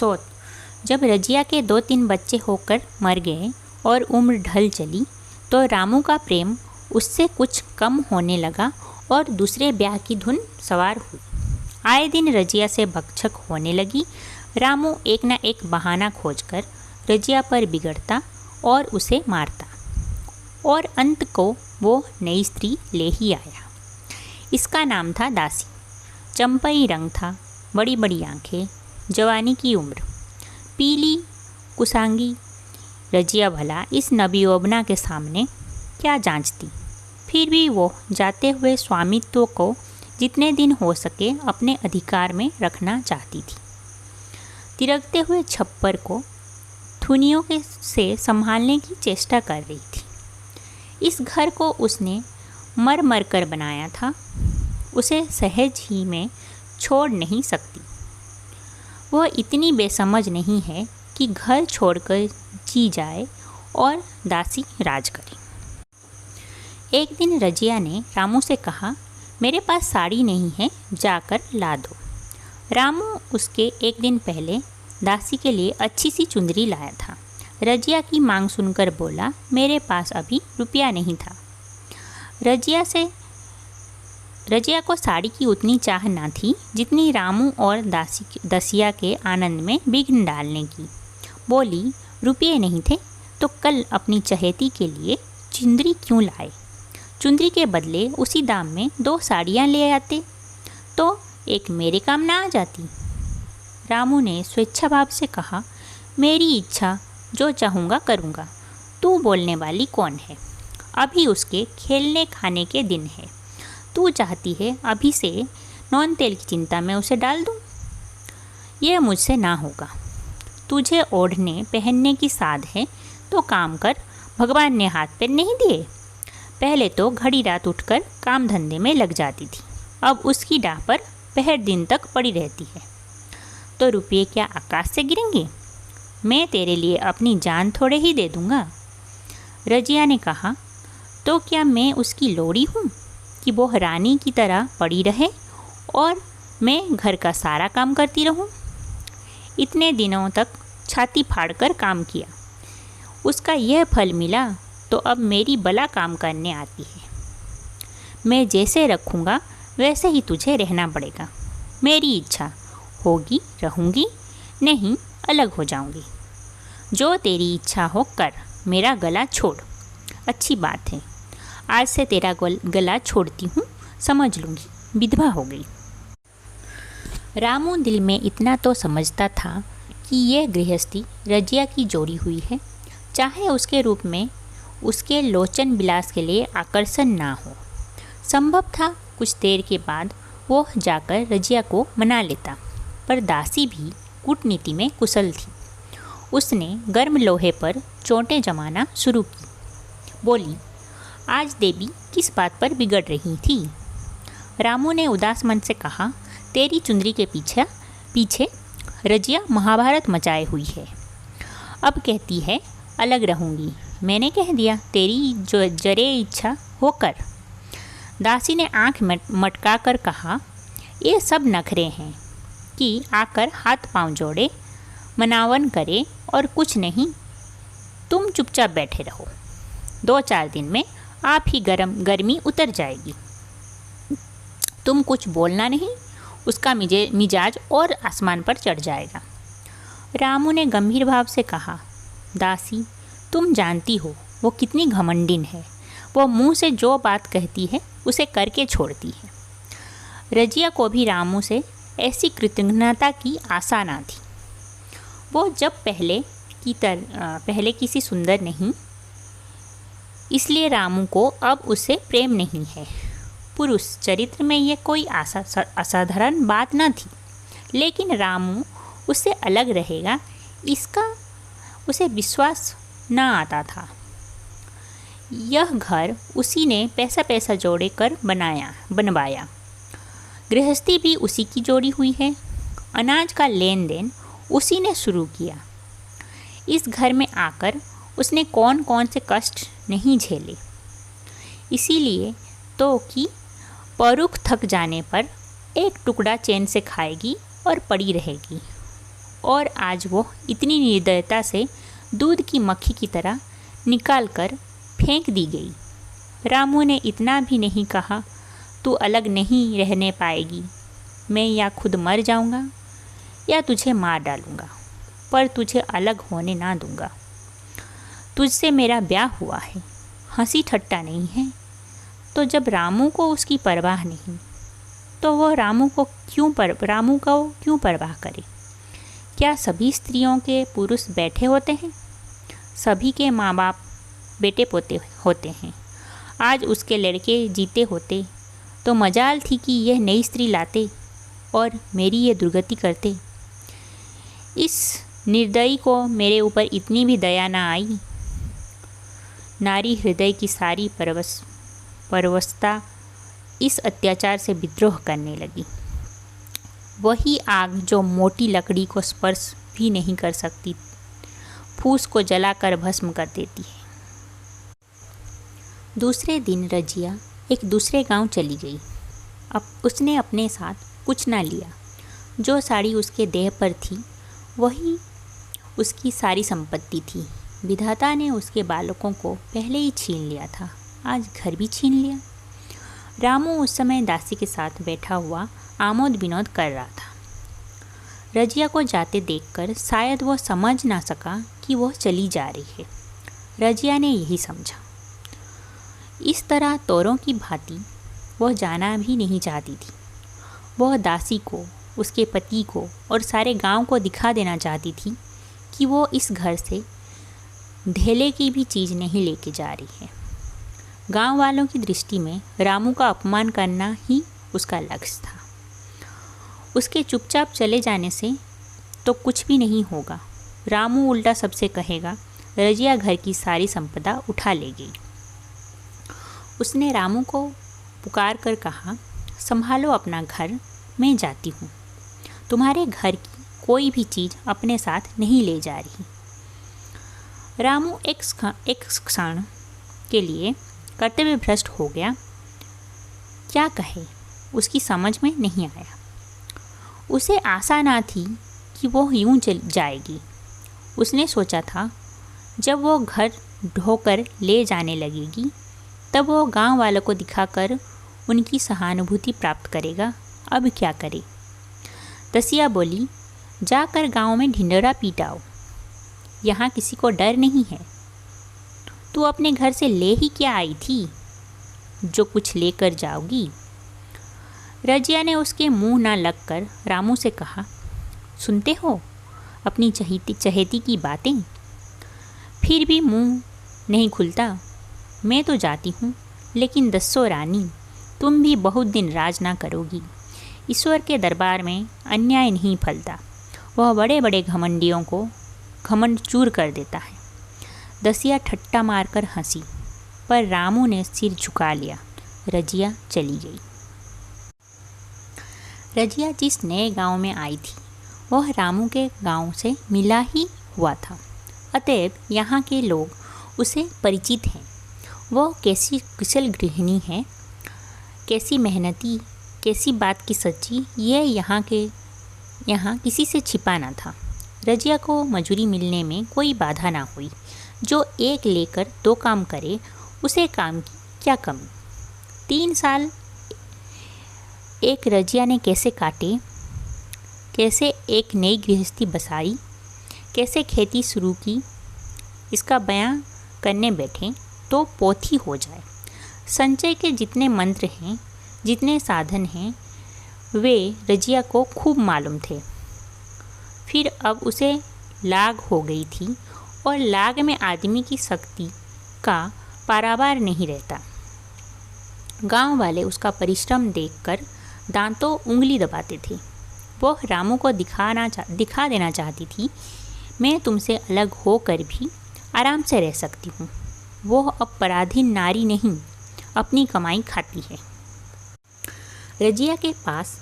सोच, जब रजिया के 2-3 बच्चे होकर मर गए और उम्र ढल चली तो रामू का प्रेम उससे कुछ कम होने लगा और दूसरे ब्याह की धुन सवार हुई। आए दिन रजिया से भक्षक होने लगी। रामू एक न एक बहाना खोजकर रजिया पर बिगड़ता और उसे मारता और अंत को वो नई स्त्री ले ही आया। इसका नाम था दासी। चंपई रंग था, बड़ी बड़ी आंखें, जवानी की उम्र, पीली कुसांगी। रजिया भला इस नबीओबना के सामने क्या जांचती। फिर भी वो जाते हुए स्वामित्व को जितने दिन हो सके अपने अधिकार में रखना चाहती थी। तिरकते हुए छप्पर को थुनियों से संभालने की चेष्टा कर रही थी। इस घर को उसने मर मर कर बनाया था, उसे सहज ही में छोड़ नहीं सकती। वह इतनी बेसमझ नहीं है कि घर छोड़कर जी जाए और दासी राज करे। एक दिन रजिया ने रामू से कहा, मेरे पास साड़ी नहीं है, जाकर ला दो। रामू उसके एक दिन पहले दासी के लिए अच्छी सी चुंदरी लाया था। रजिया की मांग सुनकर बोला, मेरे पास अभी रुपया नहीं था। रजिया को साड़ी की उतनी चाह न थी जितनी रामू और दसिया के आनंद में विघ्न डालने की। बोली, रुपये नहीं थे तो कल अपनी चहेती के लिए चुंदरी क्यों लाए? चुंदरी के बदले उसी दाम में 2 साड़ियाँ ले आते तो एक मेरे काम ना आ जाती। रामू ने स्वेच्छा भाव से कहा, मेरी इच्छा, जो चाहूँगा करूँगा, तू बोलने वाली कौन है? अभी उसके खेलने खाने के दिन है। तू चाहती है अभी से नॉन तेल की चिंता में उसे डाल दूँ? यह मुझसे ना होगा। तुझे ओढ़ने पहनने की साध है तो काम कर, भगवान ने हाथ पैर नहीं दिए। पहले तो घड़ी रात उठकर काम धंधे में लग जाती थी, अब उसकी डाह पर पहर दिन तक पड़ी रहती है। तो रुपये क्या आकाश से गिरेंगे? मैं तेरे लिए अपनी जान थोड़े ही दे दूँगा। रजिया ने कहा, तो क्या मैं उसकी लोड़ी हूँ कि वो रानी की तरह पड़ी रहे और मैं घर का सारा काम करती रहूँ? इतने दिनों तक छाती फाड़कर काम किया, उसका यह फल मिला तो अब मेरी बला काम करने आती है। मैं जैसे रखूँगा वैसे ही तुझे रहना पड़ेगा। मेरी इच्छा होगी रहूँगी, नहीं अलग हो जाऊँगी। जो तेरी इच्छा हो कर, मेरा गला छोड़। अच्छी बात है, आज से तेरा गला छोड़ती हूँ, समझ लूँगी, विधवा हो गई। रामू दिल में इतना तो समझता था कि यह गृहस्थी रजिया की जोड़ी हुई है, चाहे उसके रूप में उसके लोचन विलास के लिए आकर्षण ना हो। संभव था कुछ देर के बाद वो जाकर रजिया को मना लेता, पर दासी भी कूटनीति में कुशल थी। उसने गर्म लोहे पर चोटें जमाना शुरू की। बोली, आज देवी किस बात पर बिगड़ रही थी? रामू ने उदास मन से कहा, तेरी चुंदरी के पीछे रजिया महाभारत मचाए हुई है। अब कहती है अलग रहूँगी। मैंने कह दिया, तेरी जो जरे इच्छा हो कर। दासी ने आंख मटका कर कहा, ये सब नखरे हैं कि आकर हाथ पांव जोड़े, मनावन करे और कुछ नहीं, तुम चुपचाप बैठे रहो। 2-4 दिन में आप ही गर्मी उतर जाएगी। तुम कुछ बोलना नहीं, उसका मिजाज और आसमान पर चढ़ जाएगा। रामू ने गंभीर भाव से कहा, दासी, तुम जानती हो वो कितनी घमंडिन है। वो मुंह से जो बात कहती है उसे करके छोड़ती है। रजिया को भी रामू से ऐसी कृतज्ञता की आशा ना थी। वो जब पहले किसी सुंदर नहीं, इसलिए रामू को अब उससे प्रेम नहीं है। पुरुष चरित्र में यह कोई असाधारण बात न थी, लेकिन रामू उससे अलग रहेगा इसका उसे विश्वास न आता था। यह घर उसी ने पैसा जोड़े कर बनवाया। गृहस्थी भी उसी की जोड़ी हुई है। अनाज का लेन देन उसी ने शुरू किया। इस घर में आकर उसने कौन कौन से कष्ट नहीं झेले। इसीलिए तो कि परुख थक जाने पर एक टुकड़ा चैन से खाएगी और पड़ी रहेगी। और आज वो इतनी निर्दयता से दूध की मक्खी की तरह निकाल कर फेंक दी गई। रामू ने इतना भी नहीं कहा, तू अलग नहीं रहने पाएगी, मैं या खुद मर जाऊंगा या तुझे मार डालूंगा, पर तुझे अलग होने ना दूंगा। तुझसे मेरा ब्याह हुआ है, हंसी ठट्टा नहीं है। तो जब रामू को उसकी परवाह नहीं, तो वह रामू को क्यों परवाह करे? क्या सभी स्त्रियों के पुरुष बैठे होते हैं? सभी के माँ बाप बेटे पोते होते हैं। आज उसके लड़के जीते होते तो मजाल थी कि यह नई स्त्री लाते और मेरी ये दुर्गति करते। इस निर्दयी को मेरे ऊपर इतनी भी दया ना आई। नारी हृदय की सारी परवशता इस अत्याचार से विद्रोह करने लगी। वही आग जो मोटी लकड़ी को स्पर्श भी नहीं कर सकती, फूस को जलाकर भस्म कर देती है। दूसरे दिन रजिया एक दूसरे गांव चली गई। अब उसने अपने साथ कुछ ना लिया। जो साड़ी उसके देह पर थी वही उसकी सारी संपत्ति थी। विधाता ने उसके बालकों को पहले ही छीन लिया था, आज घर भी छीन लिया। रामू उस समय दासी के साथ बैठा हुआ आमोद विनोद कर रहा था। रजिया को जाते देखकर शायद वह समझ ना सका कि वह चली जा रही है। रजिया ने यही समझा। इस तरह तोरों की भांति वह जाना भी नहीं चाहती थी। वह दासी को, उसके पति को और सारे गांव को दिखा देना चाहती थी कि वो इस घर से ढेले की भी चीज़ नहीं लेके जा रही है। गांव वालों की दृष्टि में रामू का अपमान करना ही उसका लक्ष्य था। उसके चुपचाप चले जाने से तो कुछ भी नहीं होगा। रामू उल्टा सबसे कहेगा, रजिया घर की सारी संपदा उठा ले गई। उसने रामू को पुकार कर कहा, संभालो अपना घर, मैं जाती हूँ। तुम्हारे घर की कोई भी चीज़ अपने साथ नहीं ले जा रही। रामू एक क्षण के लिए कर्तव्य भ्रष्ट हो गया। क्या कहे, उसकी समझ में नहीं आया। उसे आशा ना थी कि वो यूं चल जाएगी। उसने सोचा था जब वो घर ढोकर ले जाने लगेगी तब वो गांव वालों को दिखाकर उनकी सहानुभूति प्राप्त करेगा। अब क्या करे? दसिया बोली, जाकर गांव में ढिंढोरा पीटाओ, यहाँ किसी को डर नहीं है। तू अपने घर से ले ही क्या आई थी जो कुछ लेकर जाओगी? रजिया ने उसके मुंह ना लगकर रामू से कहा, सुनते हो अपनी चहेती की बातें? फिर भी मुंह नहीं खुलता। मैं तो जाती हूँ, लेकिन दस्सो रानी, तुम भी बहुत दिन राज ना करोगी। ईश्वर के दरबार में अन्याय नहीं फलता। वह बड़े बड़े घमंडियों को घमंड चूर कर देता है। दसिया ठट्टा मारकर हंसी, पर रामू ने सिर झुका लिया। रजिया चली गई। रजिया जिस नए गांव में आई थी वह रामू के गांव से मिला ही हुआ था, अतएव यहाँ के लोग उसे परिचित हैं। वह कैसी कुशल गृहिणी है, कैसी मेहनती, कैसी बात की सच्ची, ये यहाँ किसी से छिपा ना था। रजिया को मजूरी मिलने में कोई बाधा ना हुई। जो एक लेकर दो काम करे, उसे काम की क्या कमी। 3 साल एक रजिया ने कैसे काटे, कैसे एक नई गृहस्थी बसाई, कैसे खेती शुरू की, इसका बयां करने बैठे तो पोथी हो जाए। संचय के जितने मंत्र हैं, जितने साधन हैं, वे रजिया को खूब मालूम थे। फिर अब उसे लाग हो गई थी और लाग में आदमी की शक्ति का पारावार नहीं रहता। गांव वाले उसका परिश्रम देखकर दांतों उंगली दबाते थे। वह रामू को दिखा देना चाहती थी, मैं तुमसे अलग होकर भी आराम से रह सकती हूँ। वह अब पराधीन नारी नहीं, अपनी कमाई खाती है। रजिया के पास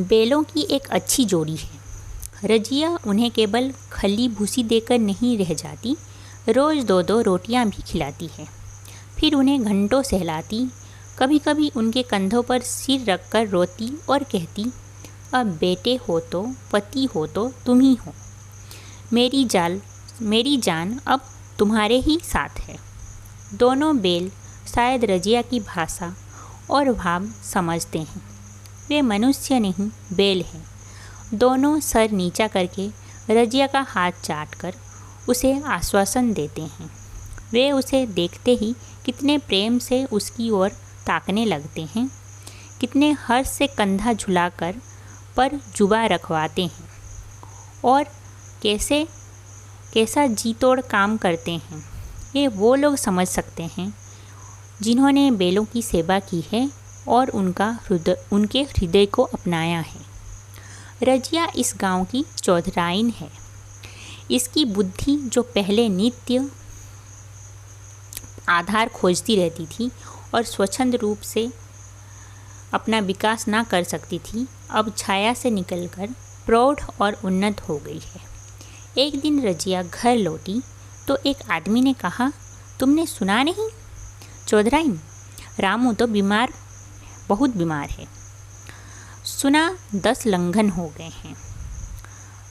बैलों की एक अच्छी जोड़ी है। रजिया उन्हें केवल खली भूसी देकर नहीं रह जाती, रोज़ 2-2 रोटियां भी खिलाती है। फिर उन्हें घंटों सहलाती, कभी कभी उनके कंधों पर सिर रखकर रोती और कहती, अब बेटे हो तो पति हो तो तुम ही हो। मेरी जान अब तुम्हारे ही साथ है। दोनों बैल शायद रजिया की भाषा और भाव समझते हैं। वे मनुष्य नहीं बैल हैं। दोनों सर नीचा करके रजिया का हाथ चाटकर उसे आश्वासन देते हैं। वे उसे देखते ही कितने प्रेम से उसकी ओर ताकने लगते हैं, कितने हर्ष से कंधा झुलाकर पर जुबा रखवाते हैं और कैसा जी तोड़ काम करते हैं। ये वो लोग समझ सकते हैं जिन्होंने बैलों की सेवा की है और उनके हृदय को अपनाया है। रजिया इस गांव की चौधराइन है। इसकी बुद्धि जो पहले नित्य आधार खोजती रहती थी और स्वच्छंद रूप से अपना विकास ना कर सकती थी, अब छाया से निकलकर प्रौढ़ और उन्नत हो गई है। एक दिन रजिया घर लौटी तो एक आदमी ने कहा, तुमने सुना नहीं चौधराइन, रामू तो बहुत बीमार है। सुना 10 लंघन हो गए हैं।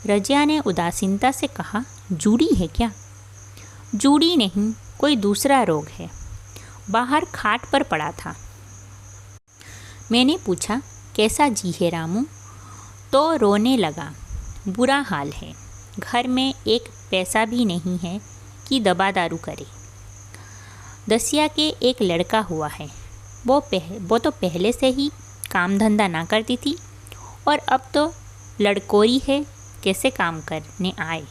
रजिया ने उदासीनता से कहा, जूड़ी है क्या? जूड़ी नहीं, कोई दूसरा रोग है। बाहर खाट पर पड़ा था। मैंने पूछा, कैसा जी है रामू? तो रोने लगा, बुरा हाल है। घर में एक पैसा भी नहीं है कि दवा दारू करे। दसिया के एक लड़का हुआ है। वो तो पहले से ही काम धंधा ना करती थी और अब तो लड़कोरी है, कैसे काम करने आए।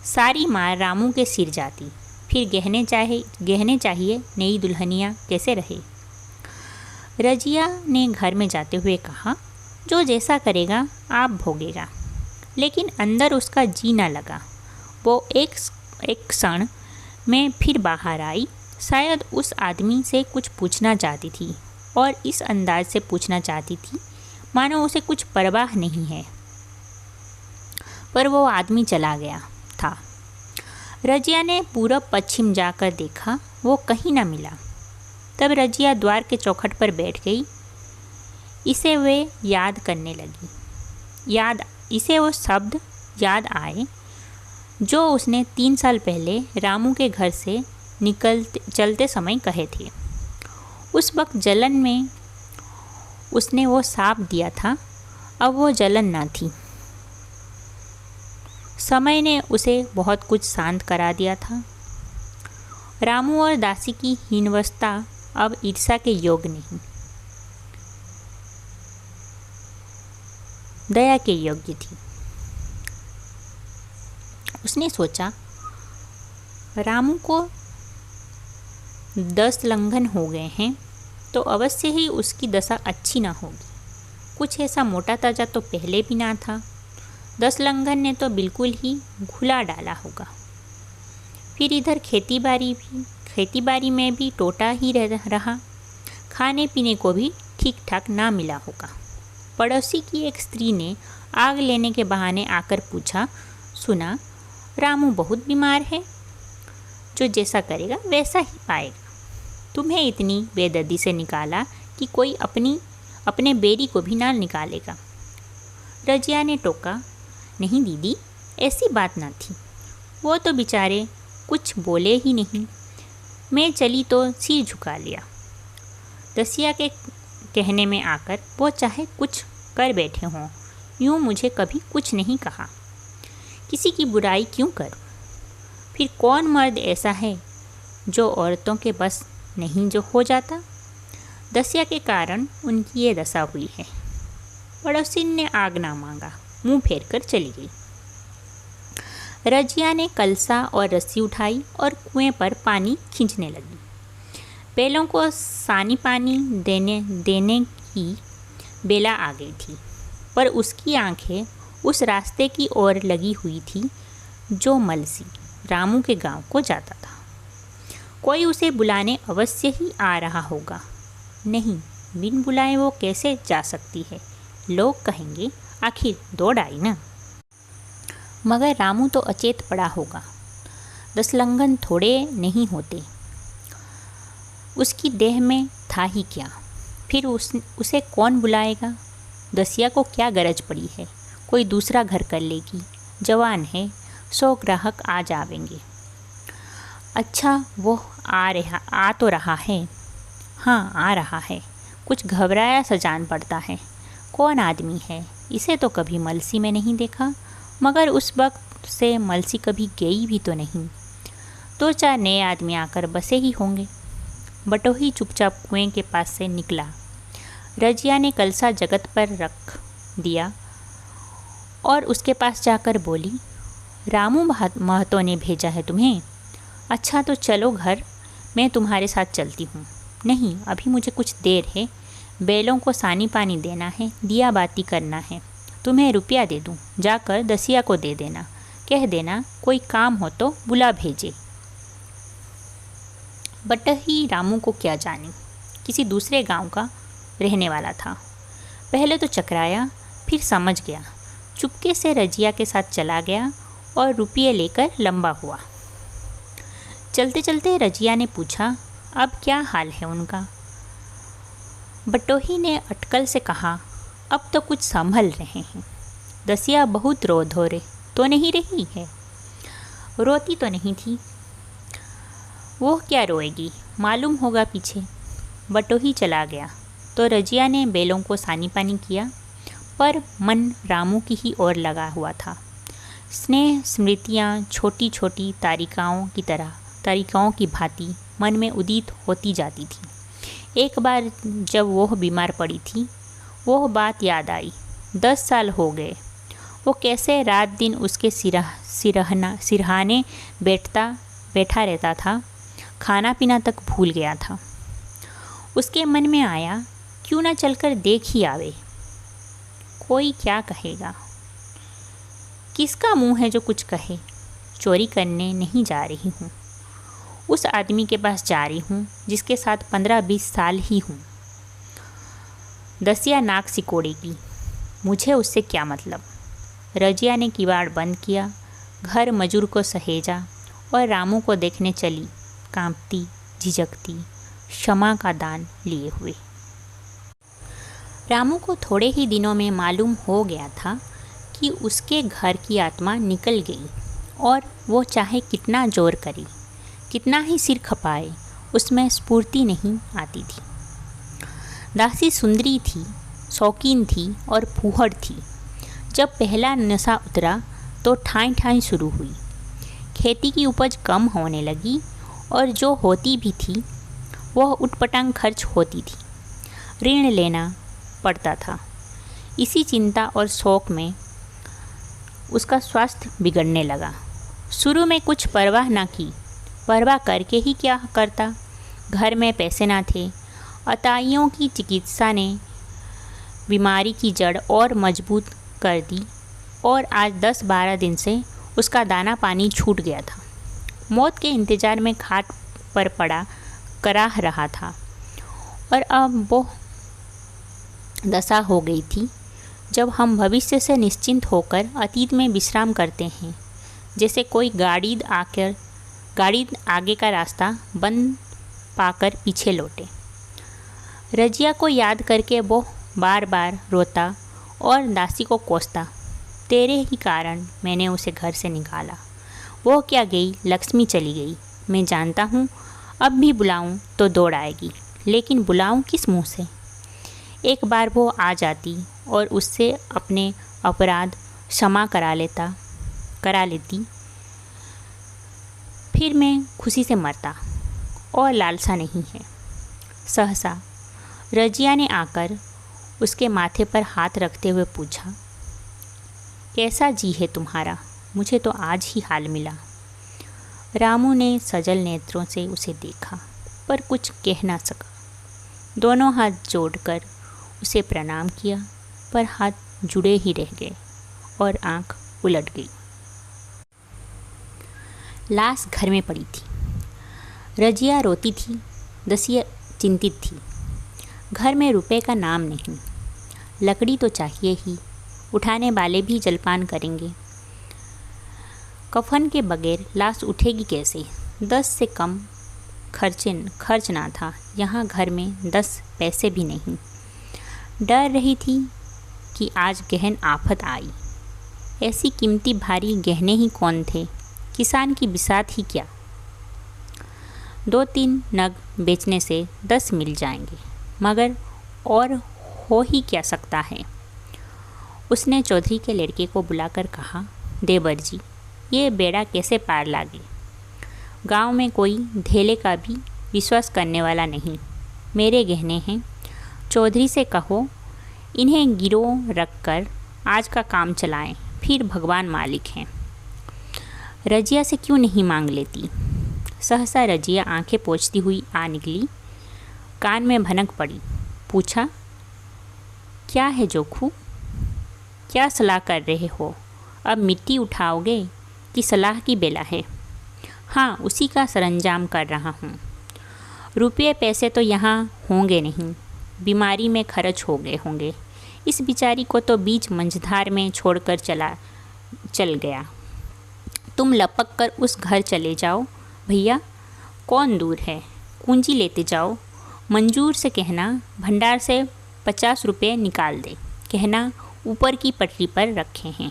सारी मार रामू के सिर जाती। फिर गहने चाहिए, नई दुल्हनिया कैसे रहे। रजिया ने घर में जाते हुए कहा, जो जैसा करेगा आप भोगेगा। लेकिन अंदर उसका जी ना लगा। वो एक क्षण में फिर बाहर आई। शायद उस आदमी से कुछ पूछना चाहती थी और इस अंदाज से पूछना चाहती थी मानो उसे कुछ परवाह नहीं है। पर वो आदमी चला गया था। रजिया ने पूरब पश्चिम जाकर देखा, वो कहीं ना मिला। तब रजिया द्वार के चौखट पर बैठ गई। इसे वे याद करने लगी। इसे वो शब्द याद आए जो उसने 3 साल पहले रामू के घर से चलते समय कहे थे। उस वक्त जलन में उसने वो साप दिया था। अब वो जलन न थी। समय ने उसे बहुत कुछ शांत करा दिया था। रामू और दासी की हीनवस्था अब ईर्ष्या के योग नहीं, दया के योग्य थी। उसने सोचा, रामू को 10 लंघन हो गए हैं तो अवश्य ही उसकी दशा अच्छी ना होगी। कुछ ऐसा मोटा ताजा तो पहले भी ना था। 10 लंघन ने तो बिल्कुल ही घुला डाला होगा। फिर इधर खेती बाड़ी में भी टोटा ही रहा। खाने पीने को भी ठीक ठाक ना मिला होगा। पड़ोसी की एक स्त्री ने आग लेने के बहाने आकर पूछा, सुना रामू बहुत बीमार है, जो जैसा करेगा वैसा ही पाएगा। तुम्हें इतनी बेदर्दी से निकाला कि कोई अपने बेरी को भी ना निकालेगा। रजिया ने टोका, नहीं दीदी, ऐसी बात ना थी। वो तो बेचारे कुछ बोले ही नहीं। मैं चली तो सिर झुका लिया। दसिया के कहने में आकर वो चाहे कुछ कर बैठे हों, यूँ मुझे कभी कुछ नहीं कहा। किसी की बुराई क्यों करूं? फिर कौन मर्द ऐसा है जो औरतों के बस नहीं जो हो जाता? दसिया के कारण उनकी ये दशा हुई है। पड़ोसिन ने आग ना मांगा, मुंह फेर कर चली गई। रजिया ने कलसा और रस्सी उठाई और कुएं पर पानी खींचने लगी। बैलों को सानी पानी देने की बेला आ गई थी, पर उसकी आंखें उस रास्ते की ओर लगी हुई थी जो मलसी रामू के गांव को जाता था। कोई उसे बुलाने अवश्य ही आ रहा होगा। नहीं, बिन बुलाए वो कैसे जा सकती है? लोग कहेंगे आखिर दौड़ आई ना। मगर रामू तो अचेत पड़ा होगा। 10 लंघन थोड़े नहीं होते। उसकी देह में था ही क्या? फिर उसे कौन बुलाएगा? दसिया को क्या गरज पड़ी है, कोई दूसरा घर कर लेगी, जवान है, 100 ग्राहक आ जावेंगे। अच्छा वो आ तो रहा है। हाँ आ रहा है। कुछ घबराया सा जान पड़ता है। कौन आदमी है, इसे तो कभी मलसी में नहीं देखा, मगर उस वक्त से मलसी कभी गई भी तो नहीं। 2-4 नए आदमी आकर बसे ही होंगे। बटोही चुपचाप कुएं के पास से निकला। रजिया ने कलसा जगत पर रख दिया और उसके पास जाकर बोली, रामू महतो ने भेजा है तुम्हें? अच्छा तो चलो घर, मैं तुम्हारे साथ चलती हूँ। नहीं अभी मुझे कुछ देर है, बैलों को सानी पानी देना है, दिया बाती करना है। तुम्हें रुपया दे दूँ, जाकर दसिया को दे देना, कह देना कोई काम हो तो बुला भेजे। बटही रामू को क्या जाने, किसी दूसरे गांव का रहने वाला था। पहले तो चकराया, फिर समझ गया। चुपके से रजिया के साथ चला गया और रुपये लेकर लंबा हुआ। चलते चलते रजिया ने पूछा, अब क्या हाल है उनका? बटोही ने अटकल से कहा, अब तो कुछ संभल रहे हैं। दसिया बहुत रो धोरे तो नहीं रही है? रोती तो नहीं थी। वो क्या रोएगी, मालूम होगा पीछे। बटोही चला गया तो रजिया ने बैलों को सानी पानी किया, पर मन रामू की ही ओर लगा हुआ था। स्नेह स्मृतियाँ छोटी छोटी तारिकाओं की भांति मन में उदित होती जाती थी। एक बार जब वह बीमार पड़ी थी, वह बात याद आई। 10 साल हो गए। वो कैसे रात दिन उसके सिरहाने बैठा रहता था, खाना पीना तक भूल गया था। उसके मन में आया, क्यों ना चलकर देख ही आवे। कोई क्या कहेगा, किसका मुंह है जो कुछ कहे। चोरी करने नहीं जा रही हूँ, उस आदमी के पास जा रही हूँ जिसके साथ 15-20 साल ही हूँ। दसिया नाक सिकोड़ेगी, मुझे उससे क्या मतलब। रजिया ने किवाड़ बंद किया, घर मजूर को सहेजा और रामू को देखने चली, कांपती झिझकती, क्षमा का दान लिए हुए। रामू को थोड़े ही दिनों में मालूम हो गया था कि उसके घर की आत्मा निकल गई और वो चाहे कितना जोर करे, कितना ही सिर खपाए, उसमें स्फूर्ति नहीं आती थी। दासी सुंदरी थी, शौकीन थी और फूहड़ थी। जब पहला नशा उतरा तो ठाई ठाई शुरू हुई। खेती की उपज कम होने लगी और जो होती भी थी वह उटपटांग खर्च होती थी। ऋण लेना पड़ता था। इसी चिंता और शौक में उसका स्वास्थ्य बिगड़ने लगा। शुरू में कुछ परवाह ना की, परवाह करके ही क्या करता। घर में पैसे ना थे। अताइयों की चिकित्सा ने बीमारी की जड़ और मजबूत कर दी और आज 10-12 दिन से उसका दाना पानी छूट गया था। मौत के इंतज़ार में खाट पर पड़ा कराह रहा था और अब वो दशा हो गई थी जब हम भविष्य से निश्चिंत होकर अतीत में विश्राम करते हैं, जैसे कोई गाड़ी आगे का रास्ता बंद पाकर पीछे लौटे। रजिया को याद करके वो बार बार रोता और दासी को कोसता, तेरे ही कारण मैंने उसे घर से निकाला। वो क्या गई, लक्ष्मी चली गई, मैं जानता हूँ। अब भी बुलाऊं तो दौड़ आएगी, लेकिन बुलाऊं किस मुँह से। एक बार वो आ जाती और उससे अपने अपराध क्षमा करा लेती, फिर मैं खुशी से मरता और लालसा नहीं है। सहसा रजिया ने आकर उसके माथे पर हाथ रखते हुए पूछा, कैसा जी है तुम्हारा? मुझे तो आज ही हाल मिला। रामू ने सजल नेत्रों से उसे देखा पर कुछ कह ना सका। दोनों हाथ जोड़कर उसे प्रणाम किया पर हाथ जुड़े ही रह गए और आंख उलट गई। लाश घर में पड़ी थी। रजिया रोती थी, दसिया चिंतित थी। घर में रुपए का नाम नहीं। लकड़ी तो चाहिए ही, उठाने वाले भी जलपान करेंगे। कफन के बगैर लाश उठेगी कैसे? 10 से कम खर्च ना था। यहाँ घर में 10 पैसे भी नहीं। डर रही थी कि आज गहन आफत आई। ऐसी कीमती भारी गहने ही कौन थे, किसान की बिसात ही क्या। 2-3 नग बेचने से 10 मिल जाएंगे, मगर और हो ही क्या सकता है। उसने चौधरी के लड़के को बुलाकर कहा, देवर जी, ये बेड़ा कैसे पार लागे। गांव में कोई धेले का भी विश्वास करने वाला नहीं। मेरे गहने हैं, चौधरी से कहो इन्हें गिरोह रख कर आज का काम चलाएं, फिर भगवान मालिक हैं। रजिया से क्यों नहीं मांग लेती। सहसा रजिया आंखें पोंछती हुई आ निकली, कान में भनक पड़ी। पूछा, क्या है जोखू, क्या सलाह कर रहे हो। अब मिट्टी उठाओगे कि सलाह की बेला है। हाँ, उसी का सरंजाम कर रहा हूँ। रुपये पैसे तो यहाँ होंगे नहीं, बीमारी में खर्च हो गए होंगे। इस बिचारी को तो बीच मंझधार में छोड़कर चल गया। तुम लपक कर उस घर चले जाओ। भैया कौन दूर है, कुंजी लेते जाओ। मंजूर से कहना भंडार से 50 रुपये निकाल दे। कहना ऊपर की पटरी पर रखे हैं।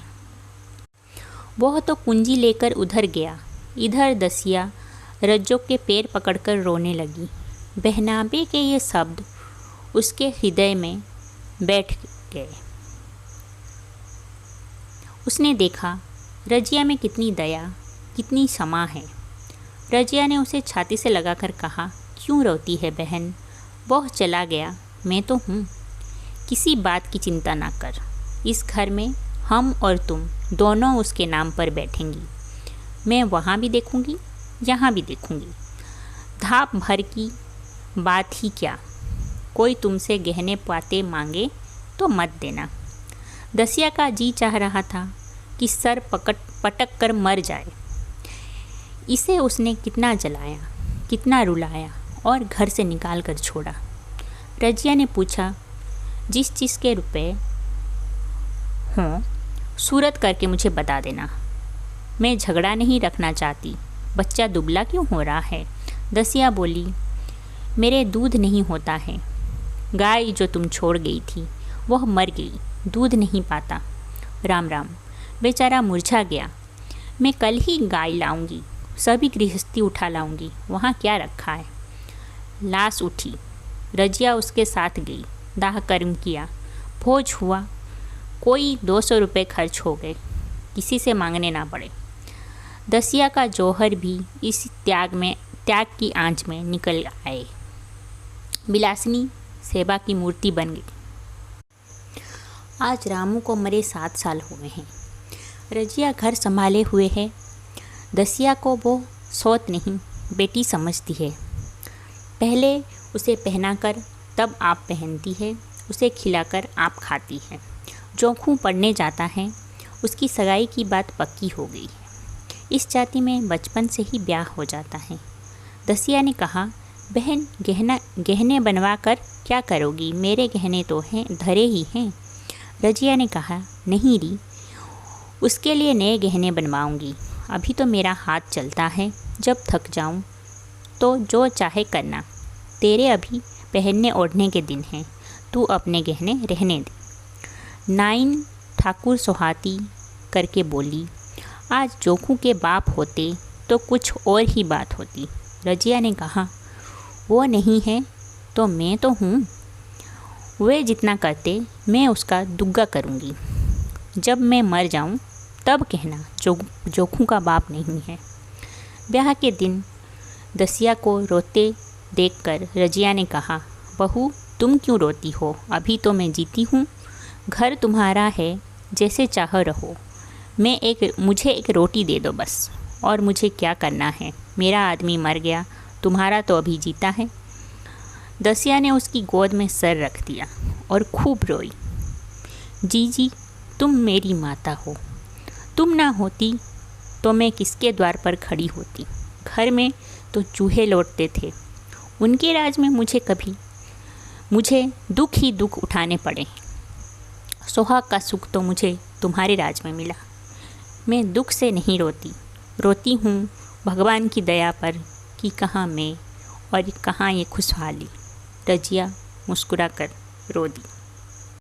वह तो कुंजी लेकर उधर गया। इधर दसिया रज्जो के पैर पकड़कर रोने लगी। बहनाबे के ये शब्द उसके हृदय में बैठ गए। उसने देखा रजिया में कितनी दया, कितनी क्षमा है। रजिया ने उसे छाती से लगाकर कहा, क्यों रोती है बहन, वह चला गया, मैं तो हूँ। किसी बात की चिंता ना कर। इस घर में हम और तुम दोनों उसके नाम पर बैठेंगी। मैं वहाँ भी देखूँगी, यहाँ भी देखूँगी। धाप भर की बात ही क्या। कोई तुमसे गहने पाते मांगे तो मत देना। दसिया का जी चाह रहा था कि सर पटक कर मर जाए। इसे उसने कितना जलाया, कितना रुलाया और घर से निकाल कर छोड़ा। रजिया ने पूछा, जिस चीज़ के रुपए हों सूरत करके मुझे बता देना। मैं झगड़ा नहीं रखना चाहती। बच्चा दुबला क्यों हो रहा है। दसिया बोली, मेरे दूध नहीं होता है। गाय जो तुम छोड़ गई थी वह मर गई, दूध नहीं पाता। राम राम, बेचारा मुरझा गया। मैं कल ही गाय लाऊंगी, सभी गृहस्थी उठा लाऊंगी। वहाँ क्या रखा है। लाश उठी, रजिया उसके साथ गई। दाह कर्म किया, भोज हुआ। कोई 200 रुपये खर्च हो गए, किसी से मांगने ना पड़े। दसिया का जौहर भी इस त्याग की आंच में निकल आए। बिलासनी सेवा की मूर्ति बन गई। आज रामू को मरे 7 साल हुए हैं। रजिया घर संभाले हुए है। दसिया को वो सौत नहीं बेटी समझती है। पहले उसे पहनाकर तब आप पहनती है, उसे खिलाकर आप खाती है। जोखू पढ़ने जाता है, उसकी सगाई की बात पक्की हो गई है। इस जाति में बचपन से ही ब्याह हो जाता है। दसिया ने कहा, बहन गहने बनवा कर क्या करोगी, मेरे गहने तो हैं, धरे ही हैं। रजिया ने कहा, नहीं री, उसके लिए नए गहने बनवाऊंगी। अभी तो मेरा हाथ चलता है, जब थक जाऊं तो जो चाहे करना। तेरे अभी पहनने ओढ़ने के दिन हैं, तू अपने गहने रहने दे। नाइन ठाकुर सोहाती करके बोली, आज जोखू के बाप होते तो कुछ और ही बात होती। रजिया ने कहा, वो नहीं है तो मैं तो हूँ। वे जितना करते मैं उसका दुग्गा करूँगी। जब मैं मर जाऊँ तब कहना जोखू का बाप नहीं है। ब्याह के दिन दसिया को रोते देखकर रजिया ने कहा, बहू तुम क्यों रोती हो, अभी तो मैं जीती हूँ। घर तुम्हारा है, जैसे चाह रहो। मुझे एक रोटी दे दो बस, और मुझे क्या करना है। मेरा आदमी मर गया, तुम्हारा तो अभी जीता है। दसिया ने उसकी गोद में सर रख दिया और खूब रोई। जी तुम मेरी माता हो, तुम ना होती तो मैं किसके द्वार पर खड़ी होती। घर में तो चूहे लौटते थे, उनके राज में मुझे दुख ही दुख उठाने पड़े। सुहाग का सुख तो मुझे तुम्हारे राज में मिला। मैं दुख से नहीं रोती हूँ भगवान की दया पर कि कहाँ मैं और कहाँ ये खुशहाली। रजिया मुस्कुराकर रो दी।